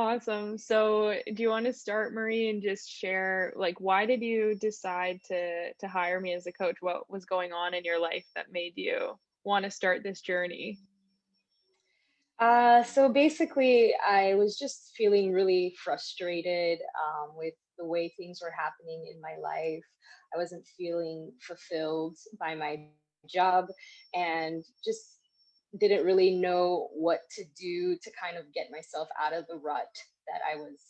Awesome. So, do you want to start, Marie, and just share like why did you decide to hire me as a coach? What was going on in your life that made you want to start this journey? So basically, I was just feeling really frustrated with the way things were happening in my life. I wasn't feeling fulfilled by my job and just didn't really know what to do to kind of get myself out of the rut that I was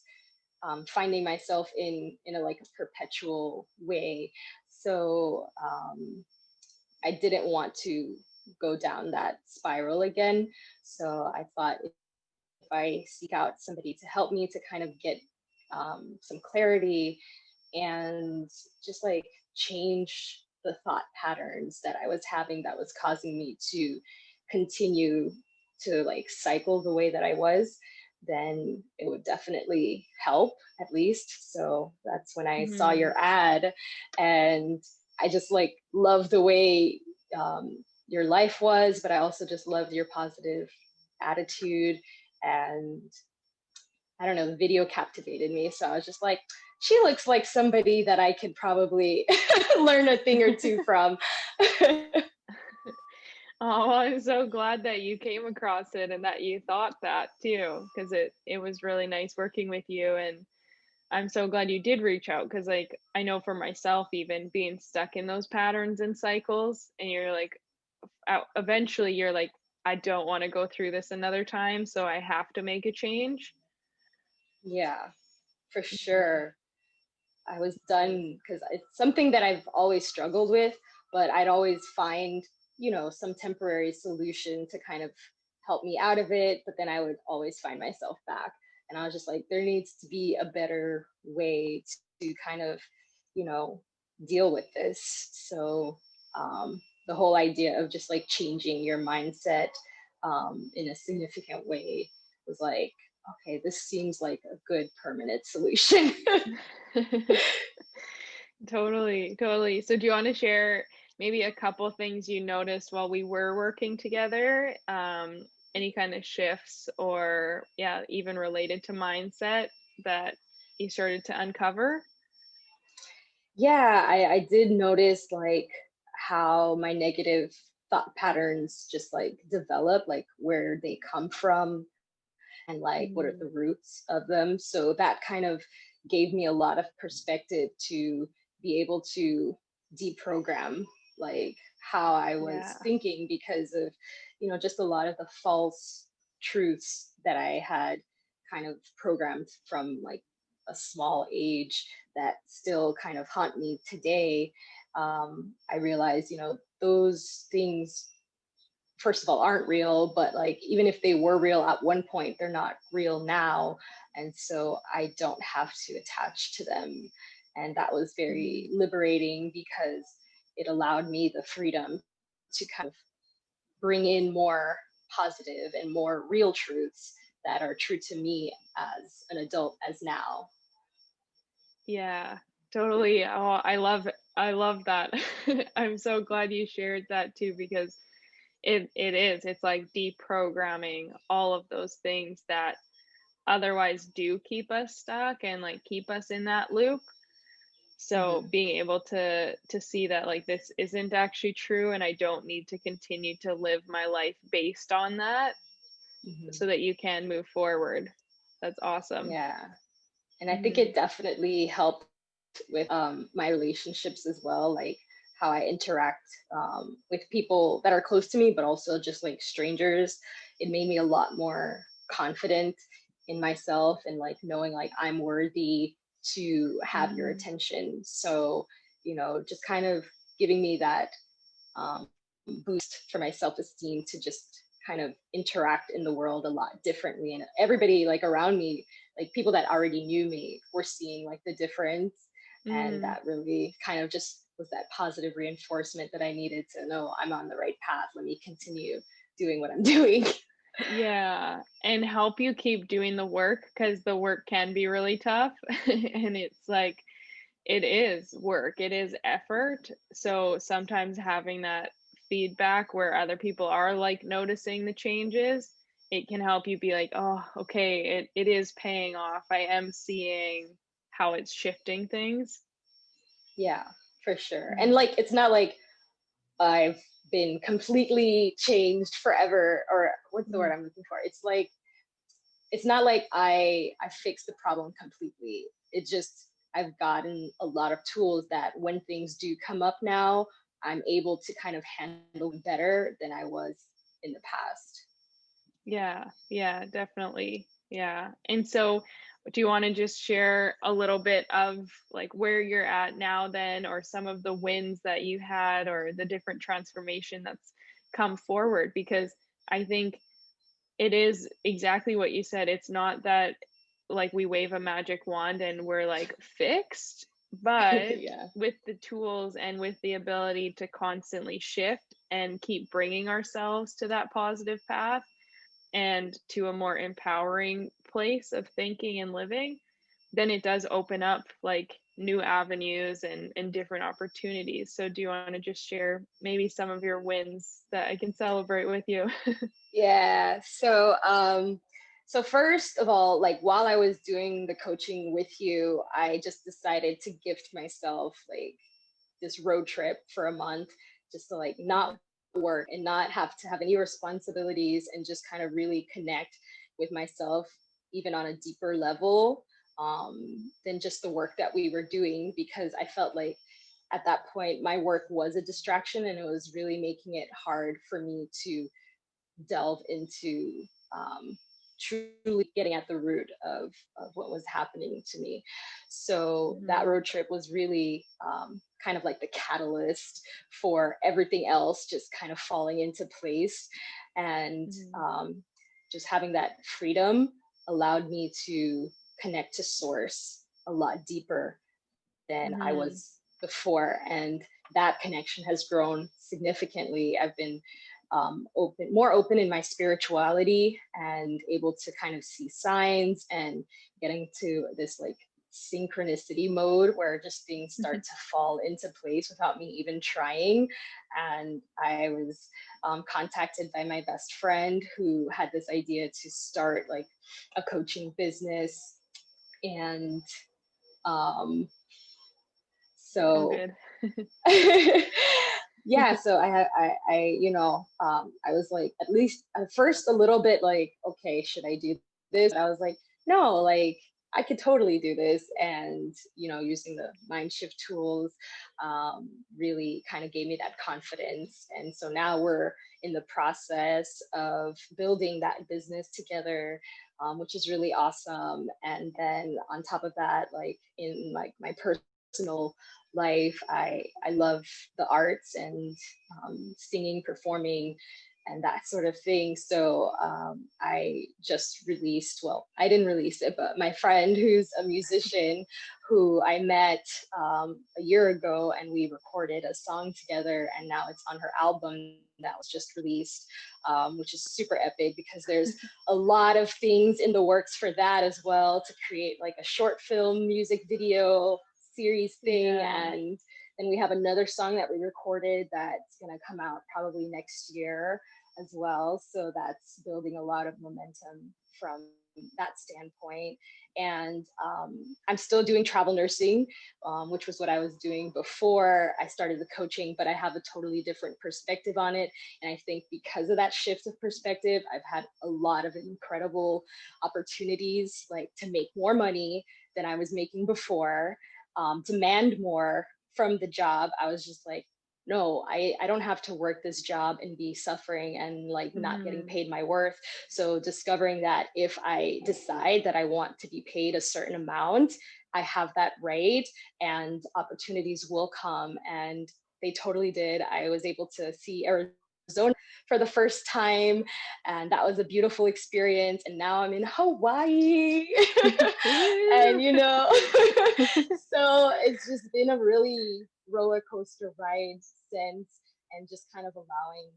finding myself in a like a perpetual way. So I didn't want to go down that spiral again. So I thought if I seek out somebody to help me to kind of get some clarity and just like change the thought patterns that I was having that was causing me to continue to like cycle the way that I was, then it would definitely help at least. So that's when I saw Hmm. your ad and I just like love the way your life was, but I also just loved your positive attitude and I don't know, the video captivated me. So I was just like, she looks like somebody that I could probably learn a thing or two from. Oh, well, I'm so glad that you came across it and that you thought that too, because it was really nice working with you, and I'm so glad you did reach out because like I know for myself even being stuck in those patterns and cycles, and you're like eventually you're like, I don't want to go through this another time, so I have to make a change. Yeah, for Mhm. sure. I was done because it's something that I've always struggled with, but I'd always find, some temporary solution to kind of help me out of it. But then I would always find myself back. And I was just like, there needs to be a better way to kind of, you know, deal with this. So the whole idea of just like changing your mindset in a significant way was like, okay, this seems like a good permanent solution. Totally, totally. So do you want to share maybe a couple things you noticed while we were working together? Any kind of shifts or yeah, even related to mindset that you started to uncover? Yeah, I did notice like how my negative thought patterns just like develop, like where they come from and like what are Mm, the roots of them. So that kind of gave me a lot of perspective to be able to deprogram like how I was yeah. thinking because of, just a lot of the false truths that I had kind of programmed from like a small age that still kind of haunt me today. I realized, those things first of all aren't real, but like even if they were real at one point, they're not real now, and so I don't have to attach to them. And that was very Mhm. liberating because it allowed me the freedom to kind of bring in more positive and more real truths that are true to me as an adult as now. Yeah, totally. Oh, I love that. I'm so glad you shared that too because it is. It's like deprogramming all of those things that otherwise do keep us stuck and like keep us in that loop. So Hmm. being able to see that like this isn't actually true and I don't need to continue to live my life based on that Hmm. so that you can move forward. That's awesome. Yeah, and I think Mhm. it definitely helped with my relationships as well, like how I interact with people that are close to me, but also just like strangers. It made me a lot more confident in myself and like knowing like I'm worthy to have your Mm. attention. So, just kind of giving me that um, boost for my self esteem to just kind of interact in the world a lot differently. And everybody like around me, like people that already knew me, were seeing like the difference. And Mm. that really kind of just was that positive reinforcement that I needed to know I'm on the right path. Let me continue doing what I'm doing. Yeah, and help you keep doing the work because the work can be really tough, and it's like it is work, it is effort, so sometimes having that feedback where other people are, like, noticing the changes it can help you be like, oh, okay, it is paying off. I am seeing how it's shifting things. Yeah, for sure. And Mhm. like, it's not like I've been completely changed forever, or what's the word Mhm. I'm looking for? It's like, it's not like I fixed the problem completely. It just, I've gotten a lot of tools that when things do come up now, I'm able to kind of handle better than I was in the past. Yeah, yeah, definitely. Yeah. And so, do you want to just share a little bit of like where you're at now then, or some of the wins that you had, or the different transformation that's come forward? Because I think it is exactly what you said. It's not that like we wave a magic wand and we're like fixed, but Yeah. with the tools and with the ability to constantly shift and keep bringing ourselves to that positive path and to a more empowering place of thinking and living, then it does open up like new avenues and different opportunities. So do you want to just share maybe some of your wins that I can celebrate with you? Yeah. So first of all, like while I was doing the coaching with you, I just decided to gift myself like this road trip for a month, just to like not work and not have to have any responsibilities, and just kind of really connect with myself even on a deeper level, than just the work that we were doing, because I felt like at that point my work was a distraction and it was really making it hard for me to delve into, truly getting at the root of what was happening to me. So that Mhm. road trip was really, kind of like the catalyst for everything else just kind of falling into place. And Mhm. just having that freedom allowed me to connect to source a lot deeper than I Mhm. was before. And that connection has grown significantly. I've been, more open in my spirituality and able to kind of see signs and getting to this like synchronicity mode where just things start to fall into place without me even trying. And I was, contacted by my best friend who had this idea to start like a coaching business. And um, So so good. yeah, so I was like, at least at first a little bit like, okay, should I do this? But I was like, no, like I could totally do this. And using the mind shift tools, really kind of gave me that confidence. And so now we're in the process of building that business together, which is really awesome. And then on top of that, like in like my personal life, I love the arts and, singing, performing, and that sort of thing. So I just released, well, I didn't release it, but my friend who's a musician who I met, a year ago, and we recorded a song together, and now it's on her album that was just released, which is super epic because there's a lot of things in the works for that as well, to create like a short film music video series thing. Yeah. And then we have another song that we recorded that's going to come out probably next year as well. So that's building a lot of momentum from that standpoint. And I'm still doing travel nursing, which was what I was doing before I started the coaching, but I have a totally different perspective on it. And I think because of that shift of perspective, I've had a lot of incredible opportunities, like to make more money than I was making before, demand more from the job. I was just like, no, I don't have to work this job and be suffering and like not getting Mhm. paid my worth. So discovering that if I decide that I want to be paid a certain amount, I have that right, and opportunities will come. And they totally did. I was able to see Arizona for the first time, and that was a beautiful experience. And now I'm in Hawaii. Woo. And so it's just been a really roller coaster ride since. And just kind of allowing,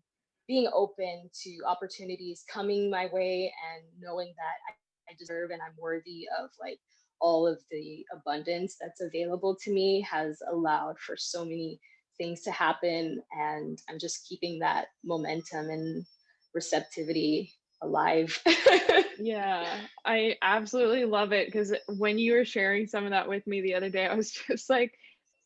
being open to opportunities coming my way, and knowing that I deserve and I'm worthy of like all of the abundance that's available to me, has allowed for so many things to happen. And I'm just keeping that momentum and receptivity alive. Yeah, I absolutely love it because when you were sharing some of that with me the other day, I was just like,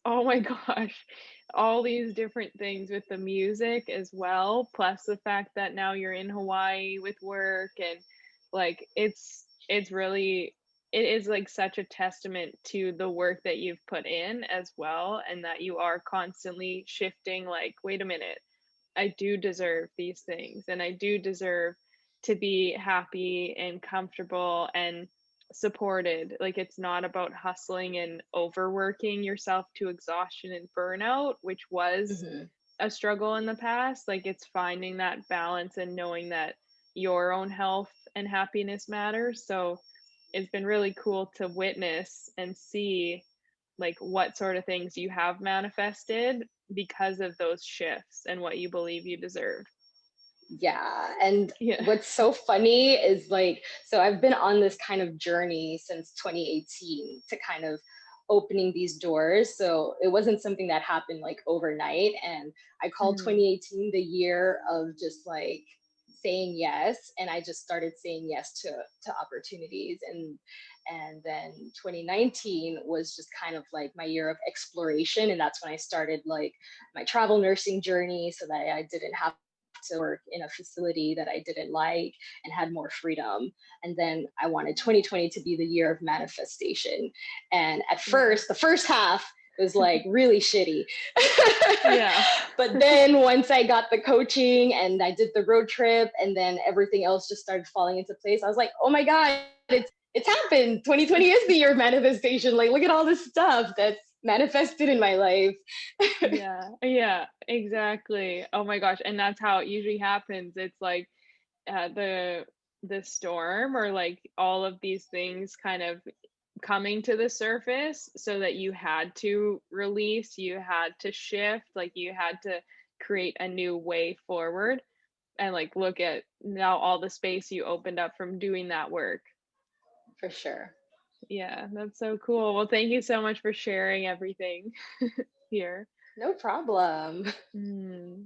oh my gosh, all these different things with the music as well, plus the fact that now you're in Hawaii with work and like it's really it is like such a testament to the work that you've put in as well and that you are constantly shifting like, wait a minute, I do deserve these things and I do deserve to be happy and comfortable and supported. Like it's not about hustling and overworking yourself to exhaustion and burnout, which was Mhm. a struggle in the past. Like it's finding that balance and knowing that your own health and happiness matters. So it's been really cool to witness and see like what sort of things you have manifested because of those shifts and what you believe you deserve. Yeah. And Yeah. what's so funny is like, so I've been on this kind of journey since 2018 to kind of opening these doors. So it wasn't something that happened like overnight. And I call Mhm. 2018 the year of just like saying yes. And I just started saying yes to opportunities. And then 2019 was just kind of like my year of exploration. And that's when I started like my travel nursing journey so that I didn't have to work in a facility that I didn't like and had more freedom. And then I wanted 2020 to be the year of manifestation. And at Yeah. first, the first half was like really shitty. Yeah. But then once I got the coaching and I did the road trip and then everything else just started falling into place, I was like, oh my God, it's happened. 2020 is the year of manifestation. Like, look at all this stuff that's manifested in my life. Yeah. Yeah, exactly. Oh my gosh, and that's how it usually happens. It's like, the storm or, like, all of these things kind of coming to the surface so that you had to release, you had to shift, like, you had to create a new way forward, and, like, look at now all the space you opened up from doing that work. For sure. Yeah, that's so cool. Well, thank you so much for sharing everything here. No problem. Mm.